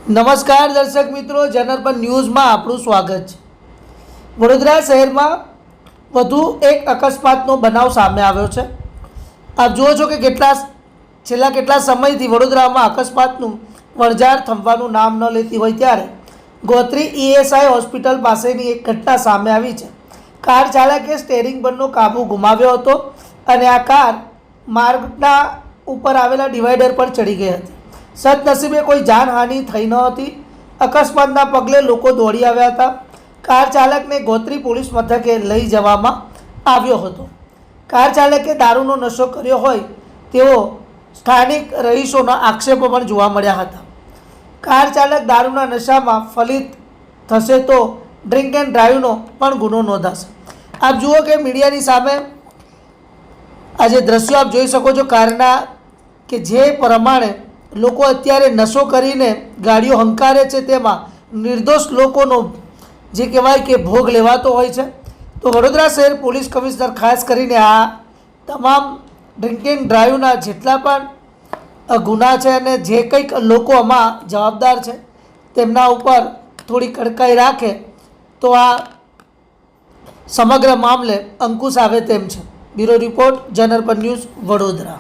નમસ્કાર દર્શક મિત્રો, જનરપન ન્યૂઝમાં આપણું સ્વાગત છે। વડોદરા શહેરમાં વધુ એક અકસ્માતનો બનાવ સામે આવ્યો છે। આપ જુઓ છો કે છેલ્લા કેટલા સમયથી વડોદરામાં અકસ્માતનું વણઝાર થંભવાનું નામ ન લેતી હોય ત્યારે ગોત્રી ઈએસઆઈ હોસ્પિટલ પાસેની એક ઘટના સામે આવી છે। કાર ચાલકે સ્ટેરિંગ પરનો કાબુ ગુમાવ્યો હતો અને આ કાર માર્ગના ઉપર આવેલા ડિવાઈડર પર ચડી ગઈ હતી। સદનસીબે કોઈ જાનહાનિ થઈ ન હતી। અકસ્માતના પગલે લોકો દોડી આવ્યા હતા। કાર ચાલકને ગોત્રી પોલીસ મથકે લઈ જવામાં આવ્યો હતો। કાર ચાલકે દારૂનો નશો કર્યો હોય તેવો સ્થાનિક રહીશોના આક્ષેપો પણ જોવા મળ્યા હતા। કાર ચાલક દારૂના નશામાં ફલિત થશે તો ડ્રિંક એન્ડ ડ્રાઈવનો પણ ગુનો નોંધાશે। આપ જુઓ કે મીડિયાની સામે આ જે દ્રશ્યો આપ જોઈ શકો છો કારના, કે જે પ્રમાણે લોકો અત્યારે નશો કરીને ગાડીઓ હંકારે છે, તેમાં નિર્દોષ લોકોનો જે કહેવાય કે ભોગ લેવાતો હોય છે। તો વડોદરા શહેર પોલીસ કમિશનર ખાસ કરીને આ તમામ ડ્રિંક એન્ડ ડ્રાઈવના જેટલા પણ ગુના છે અને જે કંઈક લોકો આમાં જવાબદાર છે તેમના ઉપર થોડી કડકાઈ રાખે તો આ સમગ્ર મામલે અંકુશ આવે તેમ છે। બ્યુરો રિપોર્ટ, જનરપન ન્યૂઝ, વડોદરા।